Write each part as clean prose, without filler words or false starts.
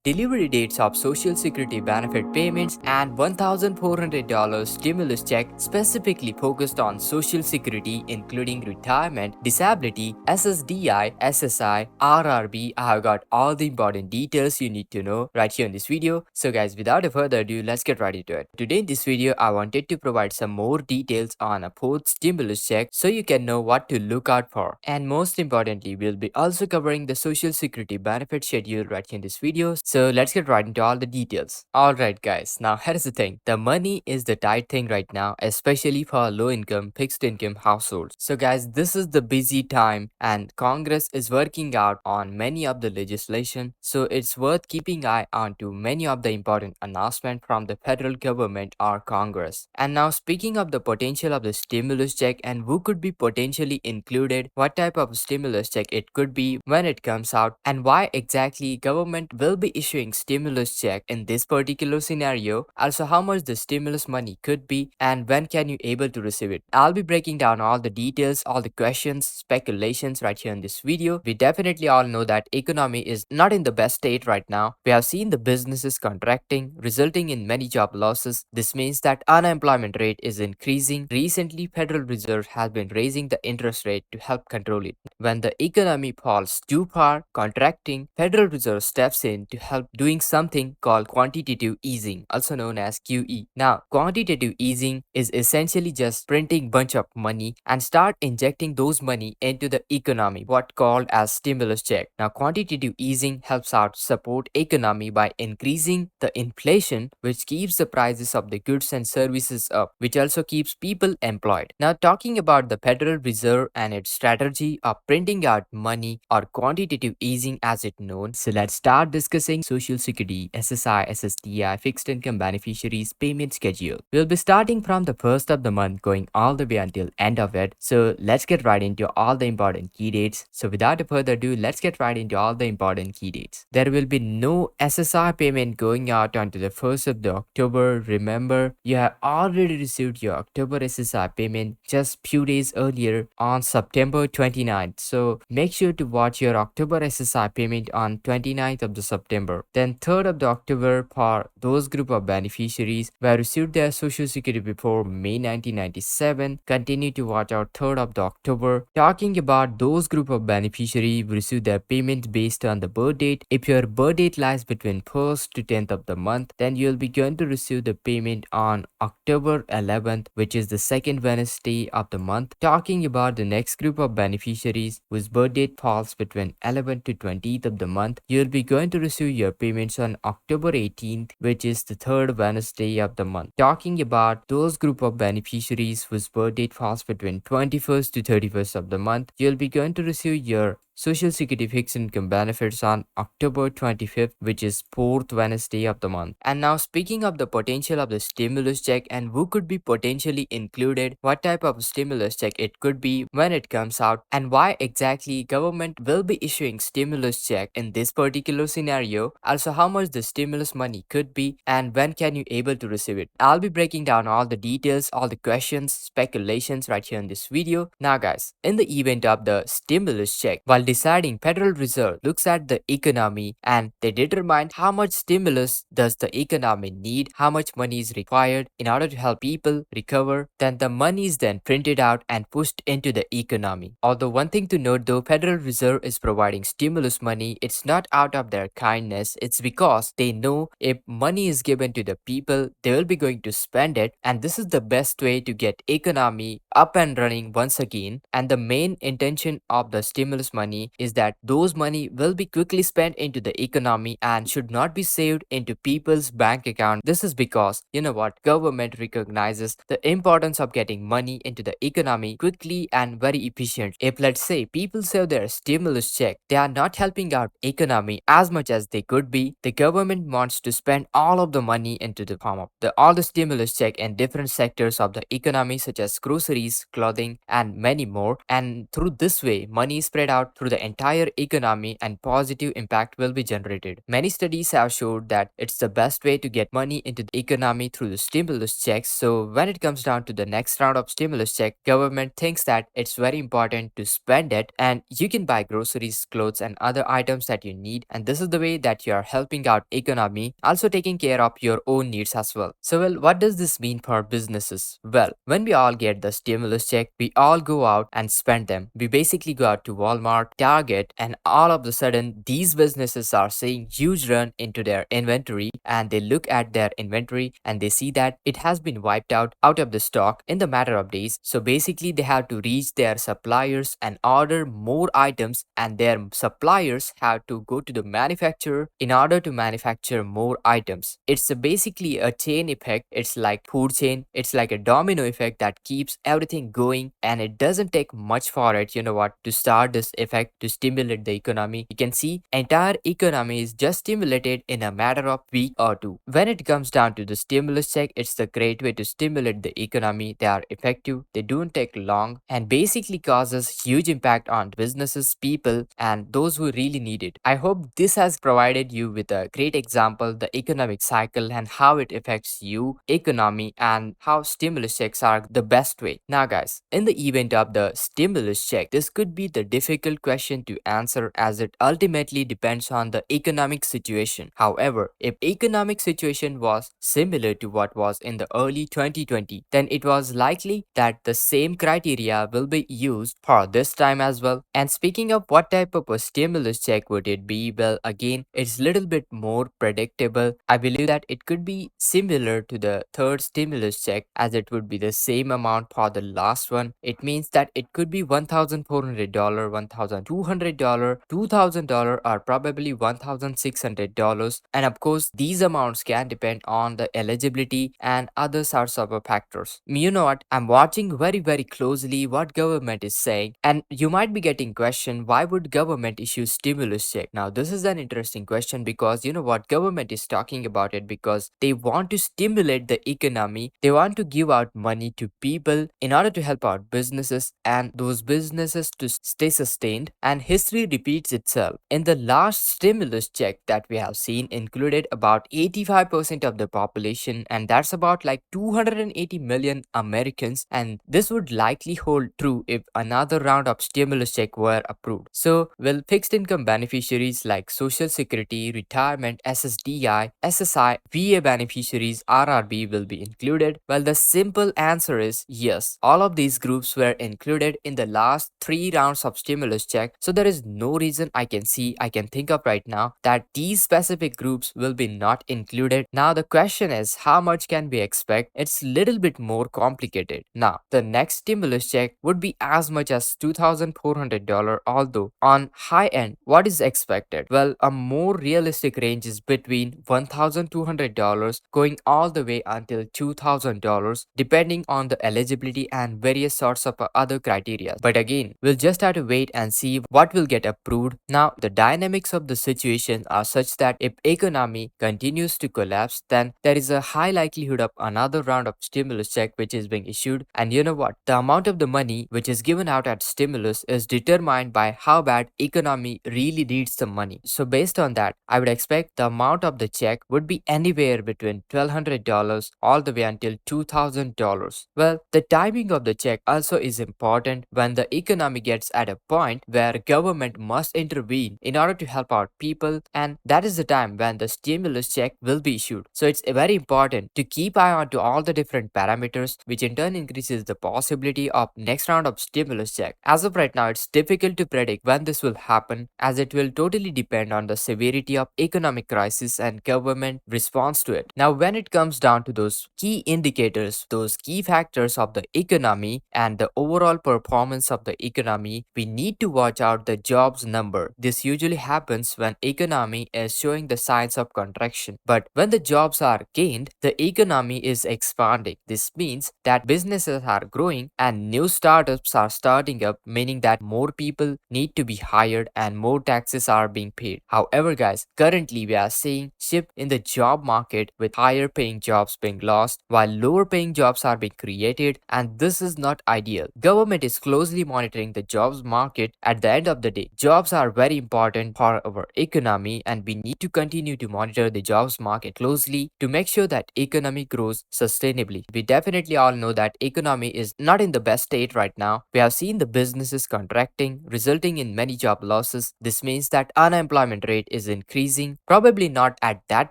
delivery dates of Social Security benefit payments, and $1,400 stimulus check specifically focused on Social Security, including retirement, disability, SSDI, SSI, RRB. I have got all the important details you need to know right here in this video. So guys, without a further ado, let's get right into it. Today in this video, I wanted to provide some more details on a fourth stimulus check so you can know what to look out for. And most importantly, we'll be also covering the Social Security benefit schedule right here in this video. So let's get right into all the details. Alright guys, now here's the thing. The money is the tight thing right now, especially for low income, fixed income households. So guys, this is the busy time and Congress is working out on many of the legislation. So it's worth keeping eye on to many of the important announcements from the federal government or Congress. And now speaking of the potential of the stimulus check and who could be potentially included, what type of stimulus check it could be when it comes out, and why exactly government will be issuing stimulus check in this particular scenario, also how much the stimulus money could be and when can you able to receive it. I'll be breaking down all the details, all the questions, speculations right here in this video. We definitely all know that economy is not in the best state right now. We have seen the businesses contracting, resulting in many job losses. This means that unemployment rate is increasing. Recently, Federal Reserve has been raising the interest rate to help control it. When the economy falls too far, contracting, Federal Reserve steps in to help doing something called quantitative easing, also known as QE. Now, quantitative easing is essentially just printing bunch of money and start injecting those money into the economy, what called as stimulus check. Now, quantitative easing helps out support economy by increasing the inflation, which keeps the prices of the goods and services up, which also keeps people employed. Now, talking about the Federal Reserve and its strategy of printing out money or quantitative easing as it known. So let's start discussing Social Security, SSI, SSDI, fixed income beneficiaries payment schedule. We'll be starting from the first of the month going all the way until end of it. So let's get right into all the important key dates. So without further ado, let's get right into all the important key dates. There will be no SSI payment going out until the 1st of the October. Remember, you have already received your October SSI payment just few days earlier on September 29th. So make sure to watch your October SSI payment on 29th of the September. Then 3rd of the October for those group of beneficiaries who have received their Social Security before May 1997. Continue to watch out 3rd of the October. Talking about those group of beneficiaries who receive their payments based on the birth date. If your birth date lies between 1st to 10th of the month, then you'll be going to receive the payment on October 11th, which is the second Wednesday of the month. Talking about the next group of beneficiaries whose birth date falls between 11th to 20th of the month, you'll be going to receive your payments on October 18th, which is the third Wednesday of the month. Talking about those group of beneficiaries whose birth date falls between 21st to 31st of the month, you'll be going to receive your Social Security fixed income benefits on October 25th, which is 4th Wednesday of the month. And now speaking of the potential of the stimulus check and who could be potentially included, what type of stimulus check it could be when it comes out, and why exactly government will be issuing stimulus check in this particular scenario, also how much the stimulus money could be and when can you able to receive it. I'll be breaking down all the details, all the questions, speculations right here in this video. Now guys, in the event of the stimulus check, while deciding, Federal Reserve looks at the economy and they determine how much stimulus does the economy need, how much money is required in order to help people recover. Then the money is then printed out and pushed into the economy. Although one thing to note though, Federal Reserve is providing stimulus money, it's not out of their kindness, it's because they know if money is given to the people, they will be going to spend it, and this is the best way to get economy up and running once again. And the main intention of the stimulus money is that those money will be quickly spent into the economy and should not be saved into people's bank account. This is because, you know what, government recognizes the importance of getting money into the economy quickly and very efficient. If let's say people save their stimulus check, they are not helping out economy as much as they could be. The government wants to spend all of the money into the form of all the stimulus check in different sectors of the economy such as groceries, clothing and many more, and through this way money is spread out through the entire economy and positive impact will be generated. Many studies have showed that it's the best way to get money into the economy through the stimulus checks. So when it comes down to the next round of stimulus check, government thinks that it's very important to spend it and you can buy groceries, clothes and other items that you need, and this is the way that you are helping out economy, also taking care of your own needs as well. So well, what does this mean for businesses? Well, when we all get the stimulus check, we all go out and spend them. We basically go out to Walmart, Target, and all of a sudden these businesses are seeing huge run into their inventory, and they look at their inventory and they see that it has been wiped out of the stock in the matter of days. So basically they have to reach their suppliers and order more items, and their suppliers have to go to the manufacturer in order to manufacture more items. It's basically a chain effect. It's like food chain. It's like a domino effect that keeps everything going, and it doesn't take much for it, to start this effect to stimulate the economy. You can see entire economy is just stimulated in a matter of week or two. When it comes down to the stimulus check, it's the great way to stimulate the economy. They are effective, they don't take long, and basically causes huge impact on businesses, people, and those who really need it. I hope this has provided you with a great example, the economic cycle and how it affects you, economy, and how stimulus checks are the best way. Now guys, in the event of the stimulus check, this could be the difficult question to answer as it ultimately depends on the economic situation. However, if economic situation was similar to what was in the early 2020, then it was likely that the same criteria will be used for this time as well. And speaking of what type of a stimulus check would it be, well again, it's little bit more predictable. I believe that it could be similar to the third stimulus check, as it would be the same amount for the last one. It means that it could be $1,400, $1,200, $2,000, or probably $1,600. And of course, these amounts can depend on the eligibility and other sorts of factors. You know what? I'm watching very closely what government is saying, and you might be getting question, why would government issue stimulus check? Now this is an interesting question, because you know what, government is talking about it because they want to stimulate the economy. They want to give out money to people in order to help out businesses, and those businesses to stay sustained. And history repeats itself. In the last stimulus check that we have seen included about 85% of the population, and that's about like 280 million Americans, and this would likely hold true if another round of stimulus check were approved. So will fixed income beneficiaries like Social Security, retirement, SSDI, SSI, VA beneficiaries, RRB will be included? Well, the simple answer is yes. All of these groups were included in the last 3 rounds of stimulus check. So there is no reason I can think of right now that these specific groups will be not included. Now the question is, how much can we expect? It's little bit more complicated. Now the next stimulus check would be as much as $2,400, although on high end, what is expected? Well, a more realistic range is between $1,200 going all the way until $2,000, depending on the eligibility and various sorts of other criteria. But again, we'll just have to wait and see what will get approved. Now the dynamics of the situation are such that if economy continues to collapse, then there is a high likelihood of another round of stimulus check which is being issued. And you know what, the amount of the money which is given out at stimulus is determined by how bad economy really needs the money. So based on that, I would expect the amount of the check would be anywhere between $1,200 all the way until $2,000. Well, the timing of the check also is important when the economy gets at a point where government must intervene in order to help out people, and that is the time when the stimulus check will be issued. So it's very important to keep eye on to all the different parameters, which in turn increases the possibility of next round of stimulus check. As of right now, it's difficult to predict when this will happen, as it will totally depend on the severity of economic crisis and government response to it. Now when it comes down to those key indicators, those key factors of the economy and the overall performance of the economy, we need to watch out the jobs number. This usually happens when economy is showing the signs of contraction, but when the jobs are gained, the economy is expanding. This means that businesses are growing and new startups are starting up, meaning that more people need to be hired and more taxes are being paid. However guys, currently we are seeing shift in the job market, with higher paying jobs being lost while lower paying jobs are being created, and this is not ideal. Government is closely monitoring the jobs market at the end of the day, jobs are very important for our economy, and we need to continue to monitor the jobs market closely to make sure that economy grows sustainably. We definitely all know that economy is not in the best state right now. We have seen the businesses contracting, resulting in many job losses. This means that unemployment rate is increasing, probably not at that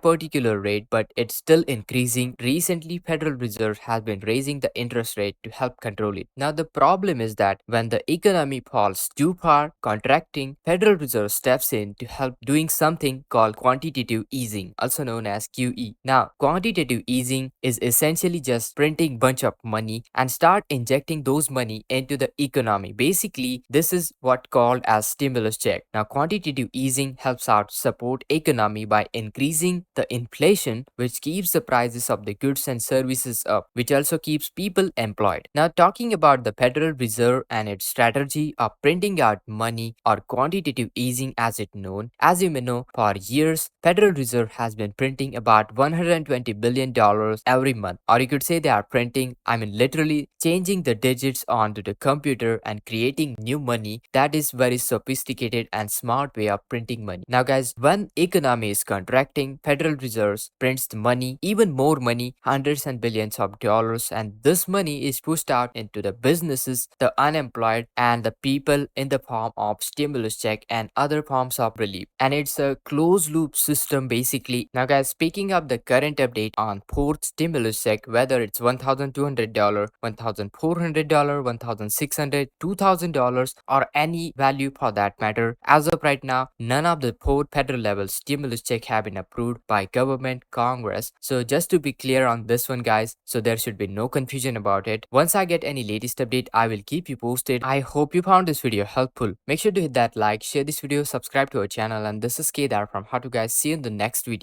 particular rate, but it's still increasing. Recently, Federal Reserve has been raising the interest rate to help control it. Now the problem is that when the economy falls too far, contracting, Federal Reserve steps in to help doing something called quantitative easing, also known as QE. Now, quantitative easing is essentially just printing bunch of money and start injecting those money into the economy. Basically, this is what called as stimulus check. Now, quantitative easing helps out support economy by increasing the inflation, which keeps the prices of the goods and services up, which also keeps people employed. Now, talking about the Federal Reserve and its strategy of printing out money or quantitative easing as it known, as you may know, for years, Federal Reserve has been printing about $120 billion every month, or you could say they are printing, literally changing the digits onto the computer and creating new money. That is very sophisticated and smart way of printing money. Now guys, when economy is contracting, Federal Reserve prints the money, even more money, hundreds and billions of dollars, and this money is pushed out into the businesses, the unemployed, and the people in the form of stimulus check and other forms of relief. And it's a closed loop system basically. Now guys, speaking of the current update on fourth stimulus check, whether it's $1,200, $1,400, $1,600, $2,000, or any value for that matter, as of right now, none of the four federal level stimulus check have been approved by government, Congress. So just to be clear on this one guys, so there should be no confusion about it. Once I get any latest update, I will keep you posted. I hope you found this video helpful. Make sure to hit that like, share this video, subscribe to our channel, and this is Kedar from How to Guys. See you in the next video.